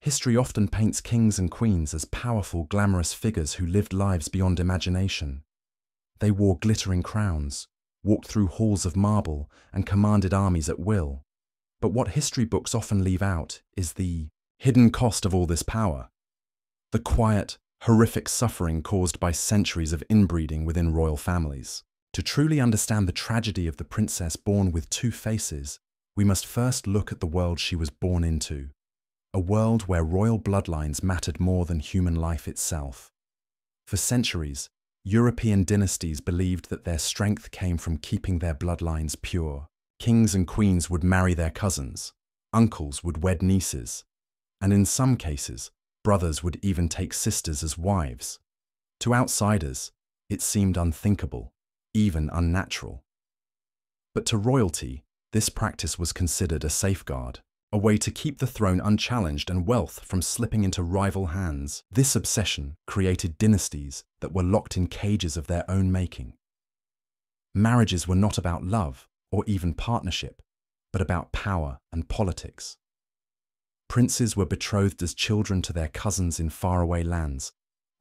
History often paints kings and queens as powerful, glamorous figures who lived lives beyond imagination. They wore glittering crowns, walked through halls of marble, and commanded armies at will. But what history books often leave out is the hidden cost of all this power. The quiet, horrific suffering caused by centuries of inbreeding within royal families. To truly understand the tragedy of the princess born with two faces, we must first look at the world she was born into. A world where royal bloodlines mattered more than human life itself. For centuries, European dynasties believed that their strength came from keeping their bloodlines pure. Kings and queens would marry their cousins, uncles would wed nieces, and in some cases, brothers would even take sisters as wives. To outsiders, it seemed unthinkable, even unnatural. But to royalty, this practice was considered a safeguard, a way to keep the throne unchallenged and wealth from slipping into rival hands. This obsession created dynasties that were locked in cages of their own making. Marriages were not about love or even partnership, but about power and politics. Princes were betrothed as children to their cousins in faraway lands,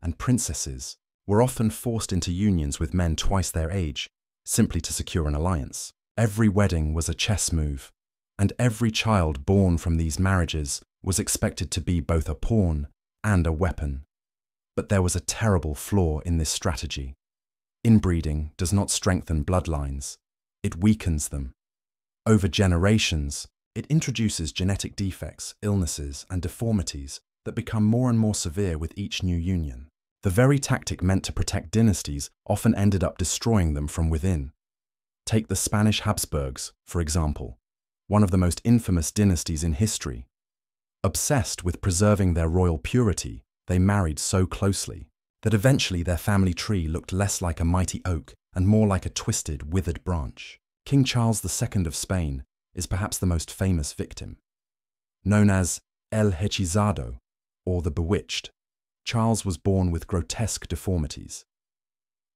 and princesses were often forced into unions with men twice their age, simply to secure an alliance. Every wedding was a chess move, and every child born from these marriages was expected to be both a pawn and a weapon. But there was a terrible flaw in this strategy. Inbreeding does not strengthen bloodlines, it weakens them. Over generations, it introduces genetic defects, illnesses, and deformities that become more and more severe with each new union. The very tactic meant to protect dynasties often ended up destroying them from within. Take the Spanish Habsburgs, for example, one of the most infamous dynasties in history. Obsessed with preserving their royal purity, they married so closely that eventually their family tree looked less like a mighty oak and more like a twisted, withered branch. King Charles II of Spain is perhaps the most famous victim. Known as El Hechizado, or the Bewitched, Charles was born with grotesque deformities.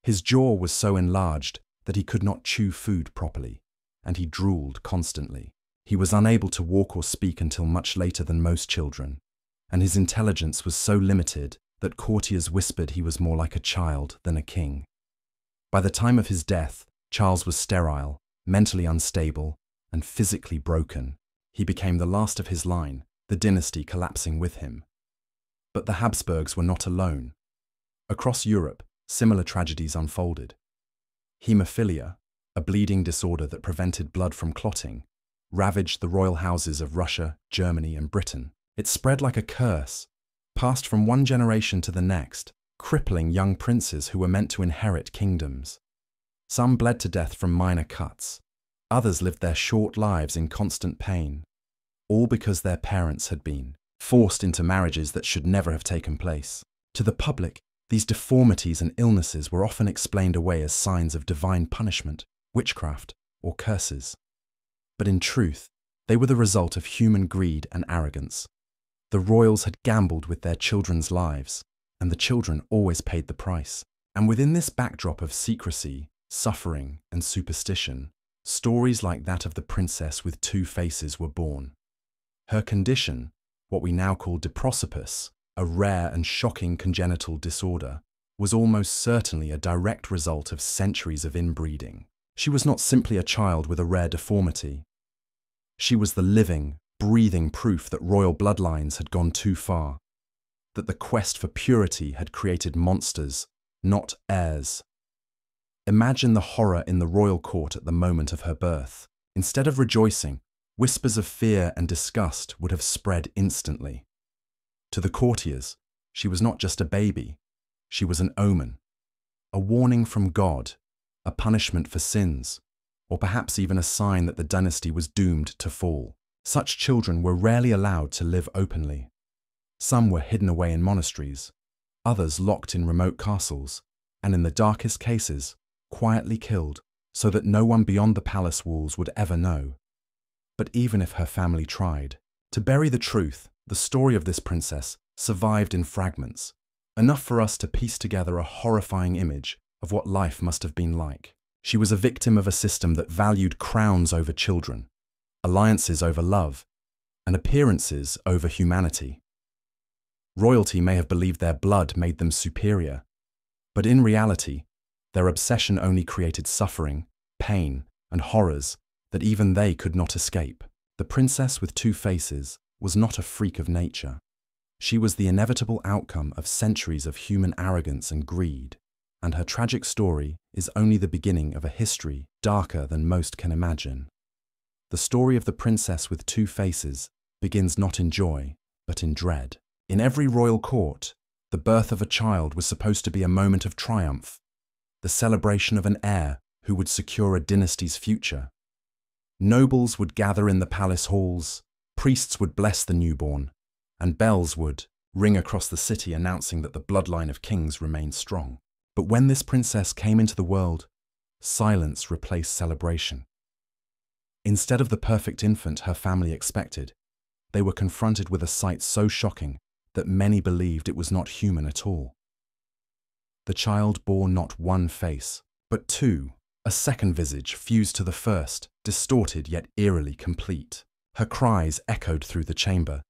His jaw was so enlarged that he could not chew food properly, and he drooled constantly. He was unable to walk or speak until much later than most children, and his intelligence was so limited that courtiers whispered he was more like a child than a king. By the time of his death, Charles was sterile, mentally unstable, and physically broken. He became the last of his line, the dynasty collapsing with him. But the Habsburgs were not alone. Across Europe, similar tragedies unfolded. Hemophilia, a bleeding disorder that prevented blood from clotting, ravaged the royal houses of Russia, Germany, and Britain. It spread like a curse, passed from one generation to the next, crippling young princes who were meant to inherit kingdoms. Some bled to death from minor cuts. Others lived their short lives in constant pain, all because their parents had been forced into marriages that should never have taken place. To the public, these deformities and illnesses were often explained away as signs of divine punishment, witchcraft, or curses. But in truth, they were the result of human greed and arrogance. The royals had gambled with their children's lives, and the children always paid the price. And within this backdrop of secrecy, suffering, and superstition, stories like that of the princess with two faces were born. Her condition, what we now call deprosopus, a rare and shocking congenital disorder, was almost certainly a direct result of centuries of inbreeding. She was not simply a child with a rare deformity. She was the living, breathing proof that royal bloodlines had gone too far, that the quest for purity had created monsters, not heirs. Imagine the horror in the royal court at the moment of her birth. Instead of rejoicing, whispers of fear and disgust would have spread instantly. To the courtiers, she was not just a baby, she was an omen, a warning from God, a punishment for sins, or perhaps even a sign that the dynasty was doomed to fall. Such children were rarely allowed to live openly. Some were hidden away in monasteries, others locked in remote castles, and in the darkest cases, quietly killed so that no one beyond the palace walls would ever know. But even if her family tried to bury the truth, the story of this princess survived in fragments, enough for us to piece together a horrifying image of what life must have been like. She was a victim of a system that valued crowns over children, alliances over love, and appearances over humanity. Royalty may have believed their blood made them superior, but in reality, their obsession only created suffering, pain, and horrors that even they could not escape. The princess with two faces was not a freak of nature. She was the inevitable outcome of centuries of human arrogance and greed, and her tragic story is only the beginning of a history darker than most can imagine. The story of the princess with two faces begins not in joy, but in dread. In every royal court, the birth of a child was supposed to be a moment of triumph, the celebration of an heir who would secure a dynasty's future. Nobles would gather in the palace halls, priests would bless the newborn, and bells would ring across the city announcing that the bloodline of kings remained strong. But when this princess came into the world, silence replaced celebration. Instead of the perfect infant her family expected, they were confronted with a sight so shocking that many believed it was not human at all. The child bore not one face, but two, a second visage fused to the first, distorted yet eerily complete. Her cries echoed through the chamber,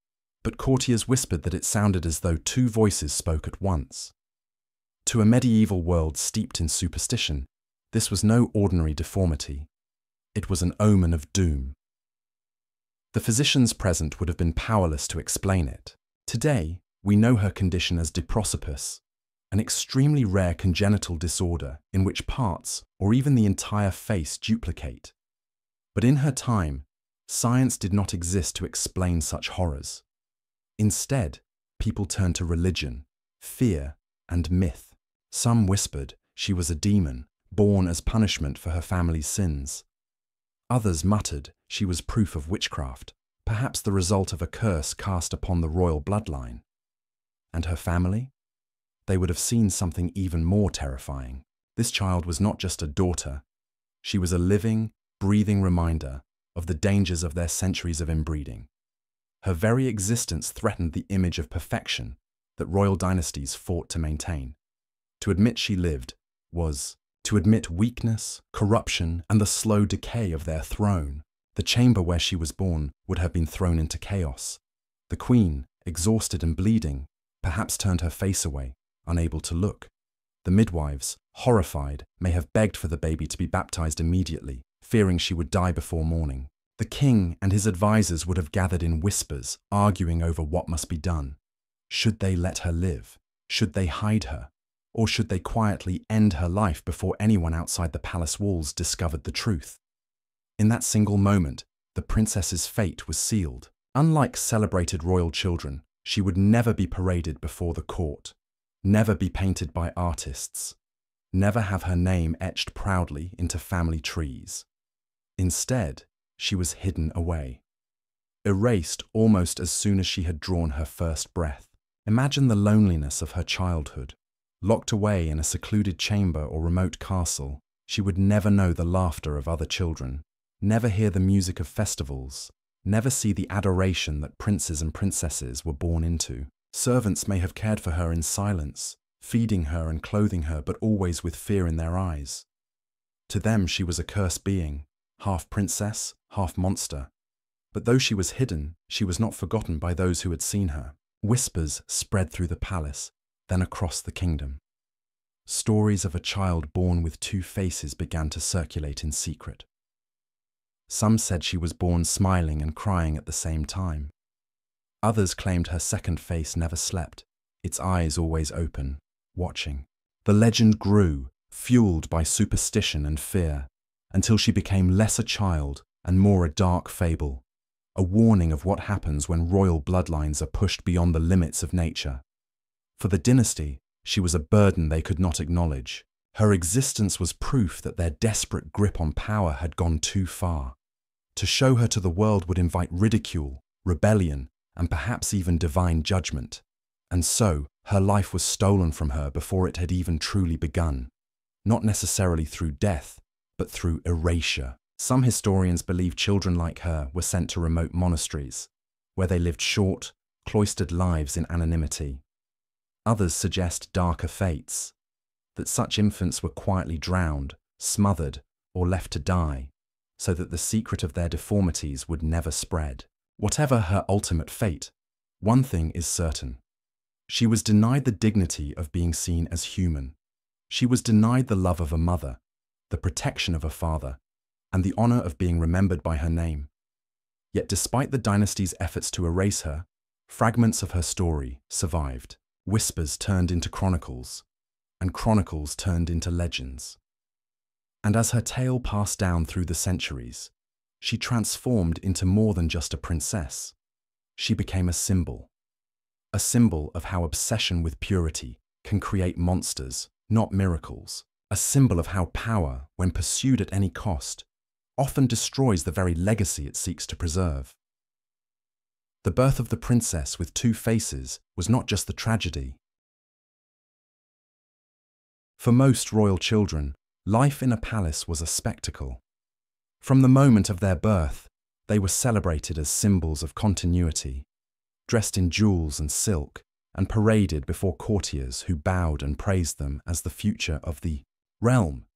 but courtiers whispered that it sounded as though two voices spoke at once. To a medieval world steeped in superstition, this was no ordinary deformity. It was an omen of doom. The physicians present would have been powerless to explain it. Today, we know her condition as diprosopus, an extremely rare congenital disorder in which parts, or even the entire face, duplicate. But in her time, science did not exist to explain such horrors. Instead, people turned to religion, fear, and myth. Some whispered she was a demon, born as punishment for her family's sins. Others muttered she was proof of witchcraft, perhaps the result of a curse cast upon the royal bloodline. And her family? They would have seen something even more terrifying. This child was not just a daughter. She was a living, breathing reminder of the dangers of their centuries of inbreeding. Her very existence threatened the image of perfection that royal dynasties fought to maintain. To admit she lived was to admit weakness, corruption, and the slow decay of their throne. The chamber where she was born would have been thrown into chaos. The queen, exhausted and bleeding, perhaps turned her face away, unable to look. The midwives, horrified, may have begged for the baby to be baptized immediately, fearing she would die before morning. The king and his advisors would have gathered in whispers, arguing over what must be done. Should they let her live? Should they hide her? Or should they quietly end her life before anyone outside the palace walls discovered the truth? In that single moment, the princess's fate was sealed. Unlike celebrated royal children, she would never be paraded before the court, never be painted by artists, never have her name etched proudly into family trees. Instead, she was hidden away, erased almost as soon as she had drawn her first breath. Imagine the loneliness of her childhood. Locked away in a secluded chamber or remote castle, she would never know the laughter of other children, never hear the music of festivals, never see the adoration that princes and princesses were born into. Servants may have cared for her in silence, feeding her and clothing her, but always with fear in their eyes. To them she was a cursed being, half princess, half monster. But though she was hidden, she was not forgotten by those who had seen her. Whispers spread through the palace, then across the kingdom. Stories of a child born with two faces began to circulate in secret. Some said she was born smiling and crying at the same time. Others claimed her second face never slept, its eyes always open, watching. The legend grew, fueled by superstition and fear, until she became less a child and more a dark fable, a warning of what happens when royal bloodlines are pushed beyond the limits of nature. For the dynasty, she was a burden they could not acknowledge. Her existence was proof that their desperate grip on power had gone too far. To show her to the world would invite ridicule, rebellion, and perhaps even divine judgment. And so, her life was stolen from her before it had even truly begun. Not necessarily through death, but through erasure. Some historians believe children like her were sent to remote monasteries, where they lived short, cloistered lives in anonymity. Others suggest darker fates, that such infants were quietly drowned, smothered, or left to die, so that the secret of their deformities would never spread. Whatever her ultimate fate, one thing is certain. She was denied the dignity of being seen as human. She was denied the love of a mother, the protection of a father, and the honor of being remembered by her name. Yet despite the dynasty's efforts to erase her, fragments of her story survived. Whispers turned into chronicles, and chronicles turned into legends. And as her tale passed down through the centuries, she transformed into more than just a princess. She became a symbol of how obsession with purity can create monsters, not miracles. A symbol of how power, when pursued at any cost, often destroys the very legacy it seeks to preserve. The birth of the princess with two faces was not just the tragedy. For most royal children, life in a palace was a spectacle. From the moment of their birth, they were celebrated as symbols of continuity, dressed in jewels and silk, and paraded before courtiers who bowed and praised them as the future of the realm.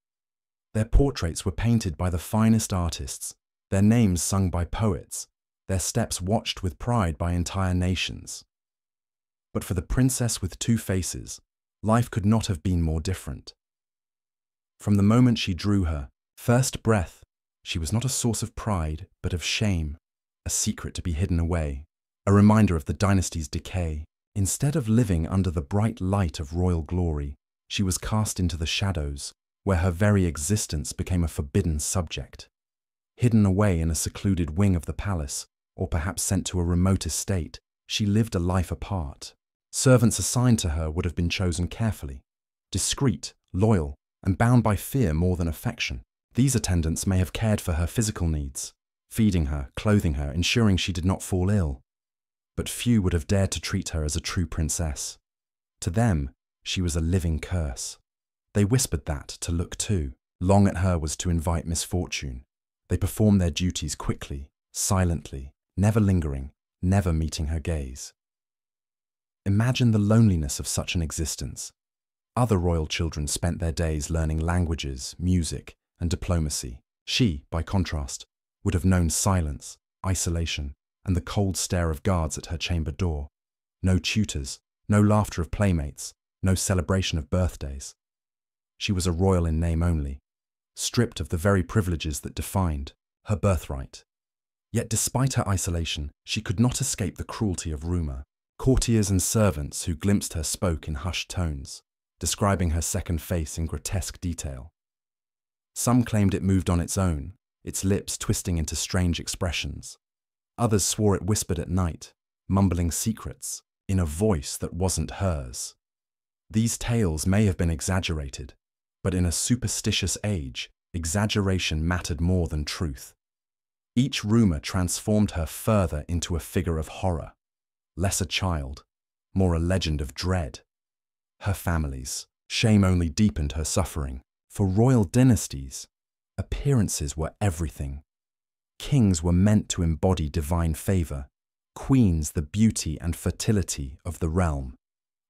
Their portraits were painted by the finest artists, their names sung by poets, their steps watched with pride by entire nations. But for the princess with two faces, life could not have been more different. From the moment she drew her first breath, she was not a source of pride, but of shame, a secret to be hidden away, a reminder of the dynasty's decay. Instead of living under the bright light of royal glory, she was cast into the shadows, where her very existence became a forbidden subject. Hidden away in a secluded wing of the palace, or perhaps sent to a remote estate, she lived a life apart. Servants assigned to her would have been chosen carefully, discreet, loyal, and bound by fear more than affection. These attendants may have cared for her physical needs, feeding her, clothing her, ensuring she did not fall ill. But few would have dared to treat her as a true princess. To them, she was a living curse. They whispered that to look too. Long at her was to invite misfortune. They performed their duties quickly, silently, never lingering, never meeting her gaze. Imagine the loneliness of such an existence. Other royal children spent their days learning languages, music, and diplomacy. She, by contrast, would have known silence, isolation, and the cold stare of guards at her chamber door. No tutors, no laughter of playmates, no celebration of birthdays. She was a royal in name only, stripped of the very privileges that defined her birthright. Yet despite her isolation, she could not escape the cruelty of rumor. Courtiers and servants who glimpsed her spoke in hushed tones, describing her second face in grotesque detail. Some claimed it moved on its own, its lips twisting into strange expressions. Others swore it whispered at night, mumbling secrets, in a voice that wasn't hers. These tales may have been exaggerated, but in a superstitious age, exaggeration mattered more than truth. Each rumor transformed her further into a figure of horror, less a child, more a legend of dread. Her family's shame only deepened her suffering. For royal dynasties, appearances were everything. Kings were meant to embody divine favor, queens the beauty and fertility of the realm.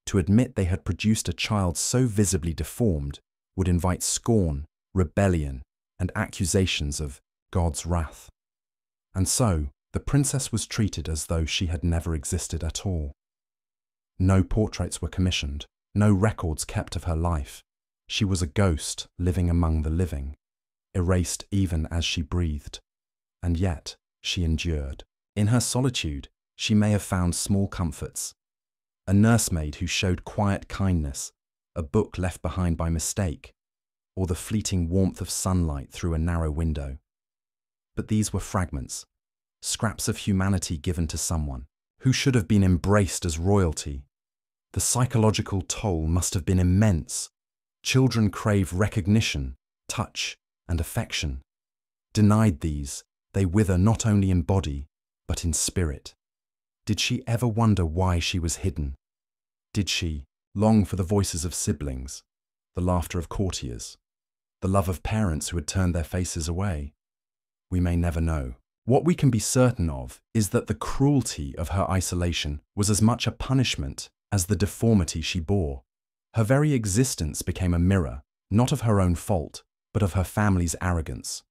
To admit they had produced a child so visibly deformed would invite scorn, rebellion, and accusations of God's wrath. And so, the princess was treated as though she had never existed at all. No portraits were commissioned, no records kept of her life. She was a ghost living among the living, erased even as she breathed. And yet, she endured. In her solitude, she may have found small comforts. A nursemaid who showed quiet kindness, a book left behind by mistake, or the fleeting warmth of sunlight through a narrow window. But these were fragments, scraps of humanity given to someone who should have been embraced as royalty. The psychological toll must have been immense. Children crave recognition, touch, and affection. Denied these, they wither not only in body, but in spirit. Did she ever wonder why she was hidden? Did she long for the voices of siblings, the laughter of courtiers, the love of parents who had turned their faces away? We may never know. What we can be certain of is that the cruelty of her isolation was as much a punishment as the deformity she bore. Her very existence became a mirror, not of her own fault, but of her family's arrogance.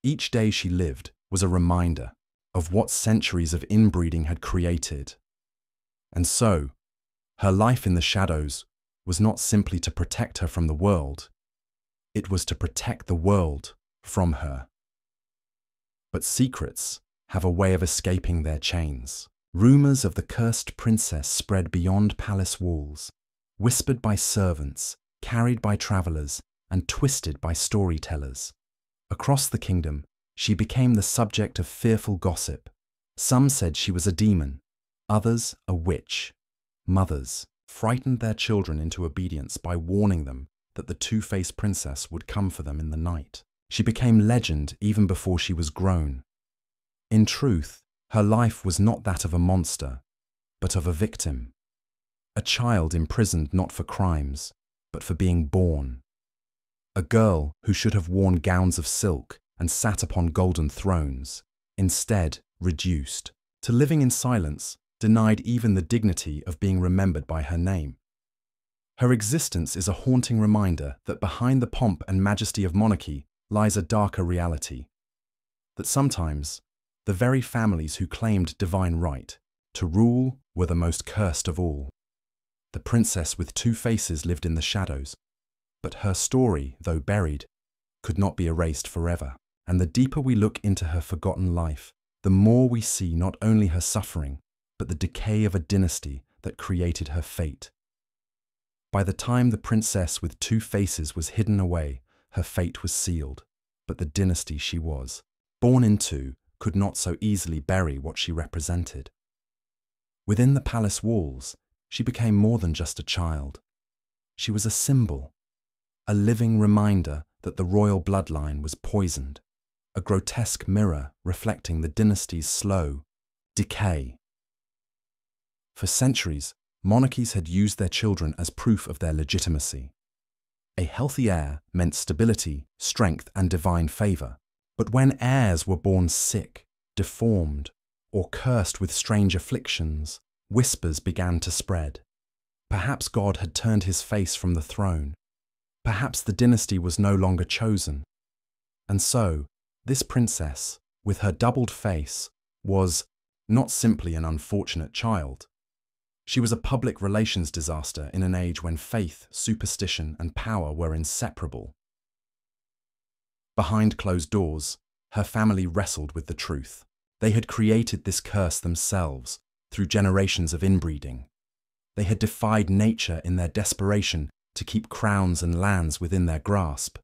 Each day she lived was a reminder of what centuries of inbreeding had created. And so, Her life in the shadows was not simply to protect her from the world, it was to protect the world from her. But secrets have a way of escaping their chains. Rumors of the cursed princess spread beyond palace walls, whispered by servants, carried by travelers, and twisted by storytellers. Across the kingdom, she became the subject of fearful gossip. Some said she was a demon, others a witch. Mothers frightened their children into obedience by warning them that the two-faced princess would come for them in the night. She became legend even before she was grown. In truth, her life was not that of a monster, but of a victim. A child imprisoned not for crimes, but for being born. A girl who should have worn gowns of silk and sat upon golden thrones, instead reduced to living in silence, denied even the dignity of being remembered by her name. Her existence is a haunting reminder that behind the pomp and majesty of monarchy lies a darker reality. That sometimes, the very families who claimed divine right to rule were the most cursed of all. The princess with two faces lived in the shadows, but her story, though buried, could not be erased forever. And the deeper we look into her forgotten life, the more we see not only her suffering, but the decay of a dynasty that created her fate. By the time the princess with two faces was hidden away, her fate was sealed, but the dynasty she was born into could not so easily bury what she represented. Within the palace walls, she became more than just a child. She was a symbol, a living reminder that the royal bloodline was poisoned, a grotesque mirror reflecting the dynasty's slow decay. For centuries, monarchies had used their children as proof of their legitimacy. A healthy heir meant stability, strength, and divine favor. But when heirs were born sick, deformed, or cursed with strange afflictions, whispers began to spread. Perhaps God had turned his face from the throne. Perhaps the dynasty was no longer chosen. And so, this princess, with her doubled face, was not simply an unfortunate child. She was a public relations disaster in an age when faith, superstition, and power were inseparable. Behind closed doors, her family wrestled with the truth. They had created this curse themselves through generations of inbreeding. They had defied nature in their desperation to keep crowns and lands within their grasp.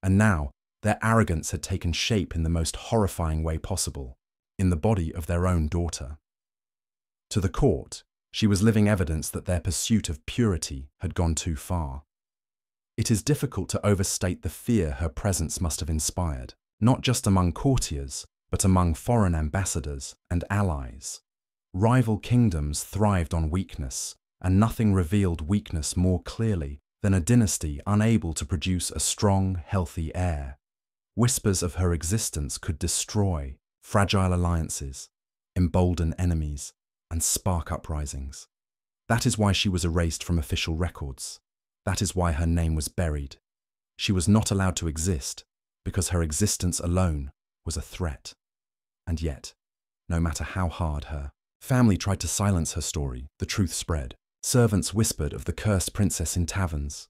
And now, their arrogance had taken shape in the most horrifying way possible, in the body of their own daughter. To the court, she was living evidence that their pursuit of purity had gone too far. It is difficult to overstate the fear her presence must have inspired, not just among courtiers, but among foreign ambassadors and allies. Rival kingdoms thrived on weakness, and nothing revealed weakness more clearly than a dynasty unable to produce a strong, healthy heir. Whispers of her existence could destroy fragile alliances, embolden enemies, and spark uprisings. That is why she was erased from official records. That is why her name was buried. She was not allowed to exist because her existence alone was a threat. And yet, no matter how hard her family tried to silence her story, the truth spread. Servants whispered of the cursed princess in taverns.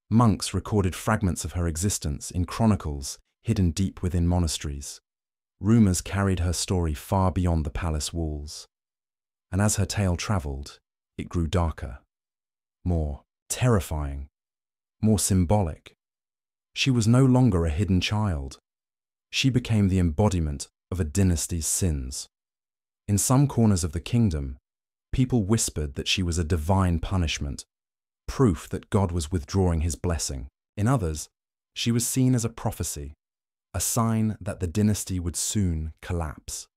Monks recorded fragments of her existence in chronicles hidden deep within monasteries. Rumors carried her story far beyond the palace walls. And as her tale traveled, it grew darker, more terrifying, more symbolic. She was no longer a hidden child. She became the embodiment of a dynasty's sins. In some corners of the kingdom, people whispered that she was a divine punishment, proof that God was withdrawing his blessing. In others, she was seen as a prophecy, a sign that the dynasty would soon collapse.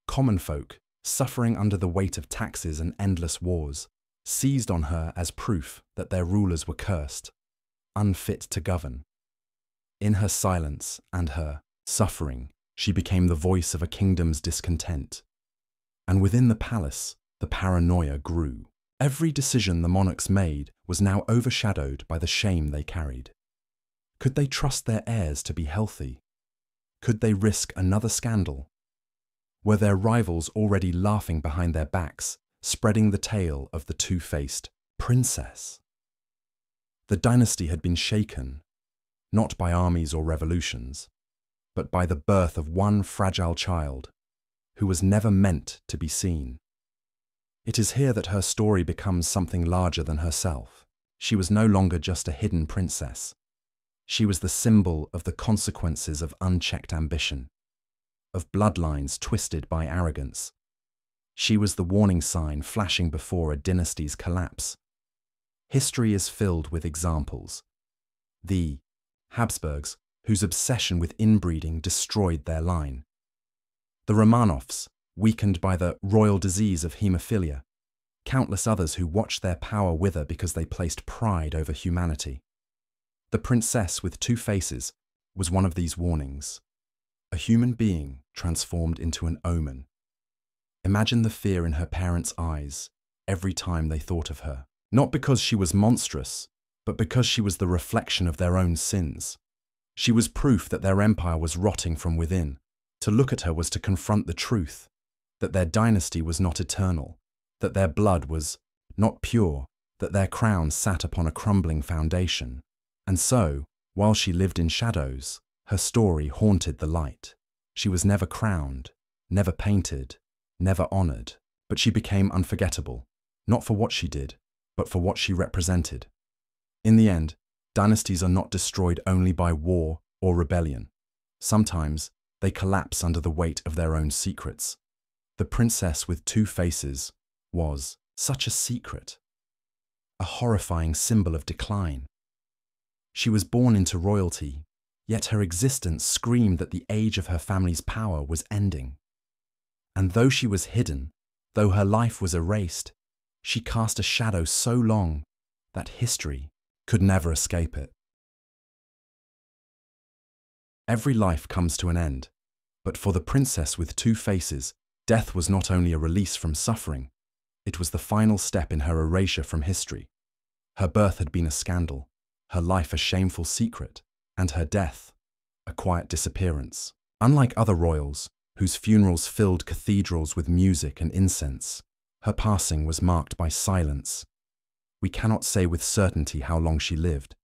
Common folk, suffering under the weight of taxes and endless wars, seized on her as proof that their rulers were cursed, unfit to govern. In her silence and her suffering, she became the voice of a kingdom's discontent. And within the palace, the paranoia grew. Every decision the monarchs made was now overshadowed by the shame they carried. Could they trust their heirs to be healthy? Could they risk another scandal? Were their rivals already laughing behind their backs, spreading the tale of the two-faced Princess. The dynasty had been shaken, not by armies or revolutions, but by the birth of one fragile child who was never meant to be seen. It is here that her story becomes something larger than herself. She was no longer just a hidden princess. She was the symbol of the consequences of unchecked ambition, of bloodlines twisted by arrogance. She was the warning sign flashing before a dynasty's collapse. History is filled with examples. The Habsburgs, whose obsession with inbreeding destroyed their line. The Romanovs, weakened by the royal disease of haemophilia. Countless others who watched their power wither because they placed pride over humanity. The princess with two faces was one of these warnings. A human being transformed into an omen. Imagine the fear in her parents' eyes every time they thought of her. Not because she was monstrous, but because she was the reflection of their own sins. She was proof that their empire was rotting from within. To look at her was to confront the truth, that their dynasty was not eternal, that their blood was not pure, that their crown sat upon a crumbling foundation. And so, while she lived in shadows, her story haunted the light. She was never crowned, never painted, never honored, but she became unforgettable, not for what she did, but for what she represented. In the end, dynasties are not destroyed only by war or rebellion. Sometimes they collapse under the weight of their own secrets. The princess with two faces was such a secret, a horrifying symbol of decline. She was born into royalty, yet her existence screamed that the age of her family's power was ending. And though she was hidden, though her life was erased, she cast a shadow so long that history could never escape it. Every life comes to an end, but for the princess with two faces, death was not only a release from suffering, it was the final step in her erasure from history. Her birth had been a scandal, her life a shameful secret, and her death a quiet disappearance. Unlike other royals, whose funerals filled cathedrals with music and incense, her passing was marked by silence. We cannot say with certainty how long she lived.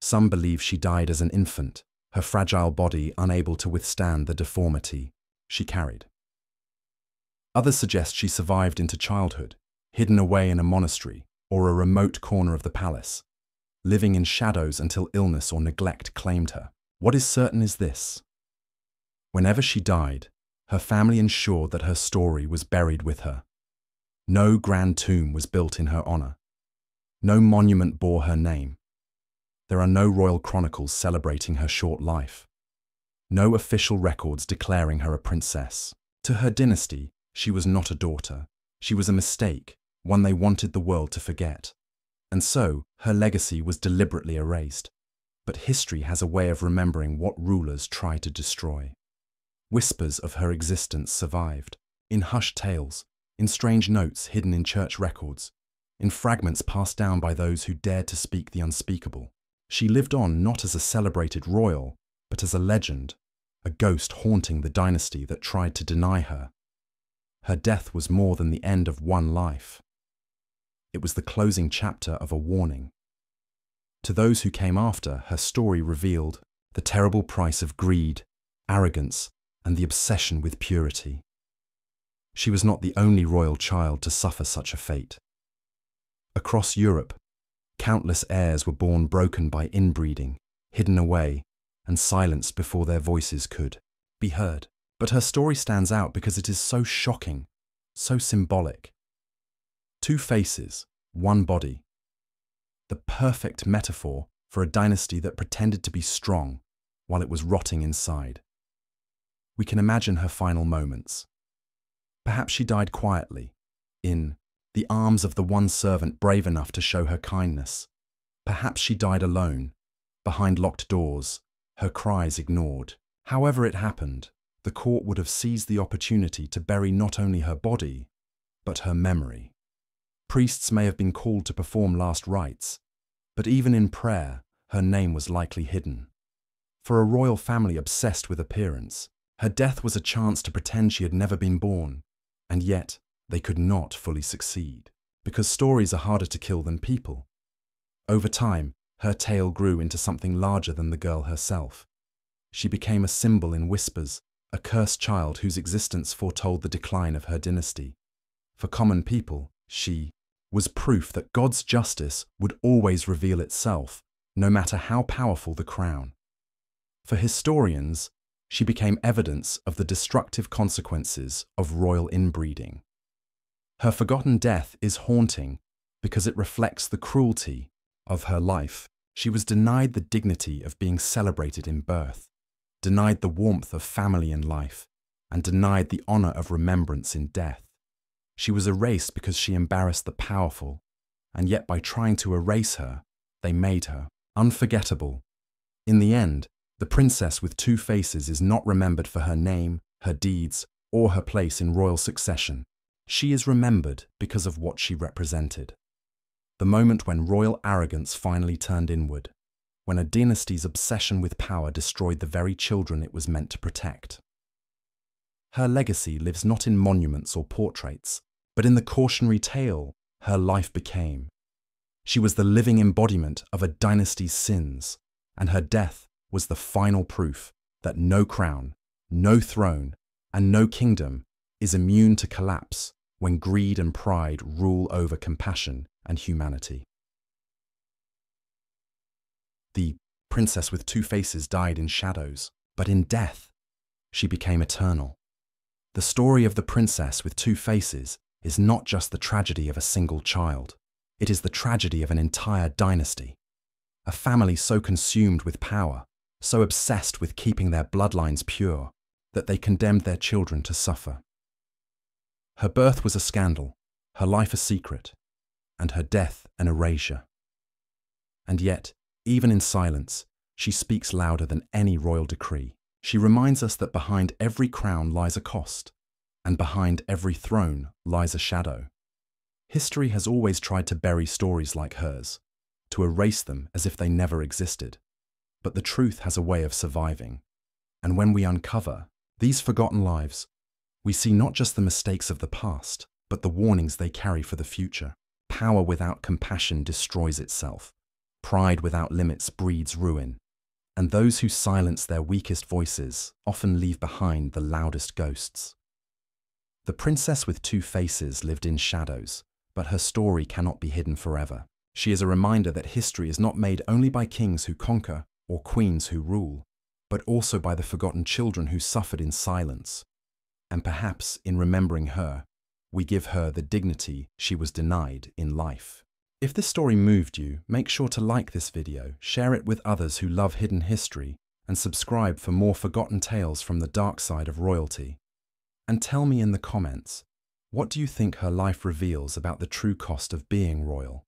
Some believe she died as an infant, her fragile body unable to withstand the deformity she carried. Others suggest she survived into childhood, hidden away in a monastery or a remote corner of the palace, living in shadows until illness or neglect claimed her. What is certain is this: whenever she died, her family ensured that her story was buried with her. No grand tomb was built in her honor. No monument bore her name. There are no royal chronicles celebrating her short life. No official records declaring her a princess. To her dynasty, she was not a daughter. She was a mistake, one they wanted the world to forget. And so, her legacy was deliberately erased. But history has a way of remembering what rulers try to destroy. Whispers of her existence survived, in hushed tales, in strange notes hidden in church records, in fragments passed down by those who dared to speak the unspeakable. She lived on not as a celebrated royal, but as a legend, a ghost haunting the dynasty that tried to deny her. Her death was more than the end of one life. It was the closing chapter of a warning. To those who came after, her story revealed the terrible price of greed, arrogance, and the obsession with purity. She was not the only royal child to suffer such a fate. Across Europe, countless heirs were born broken by inbreeding, hidden away, and silenced before their voices could be heard. But her story stands out because it is so shocking, so symbolic. Two faces, one body. The perfect metaphor for a dynasty that pretended to be strong while it was rotting inside. We can imagine her final moments. Perhaps she died quietly, in the arms of the one servant brave enough to show her kindness. Perhaps she died alone, behind locked doors, her cries ignored. However it happened, the court would have seized the opportunity to bury not only her body, but her memory. Priests may have been called to perform last rites, but even in prayer, her name was likely hidden. For a royal family obsessed with appearance, her death was a chance to pretend she had never been born, and yet they could not fully succeed. because stories are harder to kill than people. Over time, her tale grew into something larger than the girl herself. She became a symbol in whispers, a cursed child whose existence foretold the decline of her dynasty. For common people, she was proof that God's justice would always reveal itself, no matter how powerful the crown. For historians, she became evidence of the destructive consequences of royal inbreeding. Her forgotten death is haunting because it reflects the cruelty of her life. She was denied the dignity of being celebrated in birth, denied the warmth of family and life, and denied the honor of remembrance in death. She was erased because she embarrassed the powerful, and yet by trying to erase her, they made her unforgettable. In the end, the princess with two faces is not remembered for her name, her deeds, or her place in royal succession. She is remembered because of what she represented. The moment when royal arrogance finally turned inward, when a dynasty's obsession with power destroyed the very children it was meant to protect. Her legacy lives not in monuments or portraits, but in the cautionary tale her life became. She was the living embodiment of a dynasty's sins, and her death was the final proof that no crown, no throne, and no kingdom is immune to collapse when greed and pride rule over compassion and humanity. The princess with two faces died in shadows, but in death, she became eternal. The story of the princess with two faces is not just the tragedy of a single child. It is the tragedy of an entire dynasty. A family so consumed with power, so obsessed with keeping their bloodlines pure, that they condemned their children to suffer. Her birth was a scandal, her life a secret, and her death an erasure. And yet, even in silence, she speaks louder than any royal decree. She reminds us that behind every crown lies a cost, and behind every throne lies a shadow. History has always tried to bury stories like hers, to erase them as if they never existed. But the truth has a way of surviving. And when we uncover these forgotten lives, we see not just the mistakes of the past, but the warnings they carry for the future. Power without compassion destroys itself. Pride without limits breeds ruin. And those who silence their weakest voices often leave behind the loudest ghosts. The princess with two faces lived in shadows, but her story cannot be hidden forever. She is a reminder that history is not made only by kings who conquer or queens who rule, but also by the forgotten children who suffered in silence. And perhaps in remembering her, we give her the dignity she was denied in life. If this story moved you, make sure to like this video, share it with others who love hidden history, and subscribe for more forgotten tales from the dark side of royalty. And tell me in the comments, what do you think her life reveals about the true cost of being royal?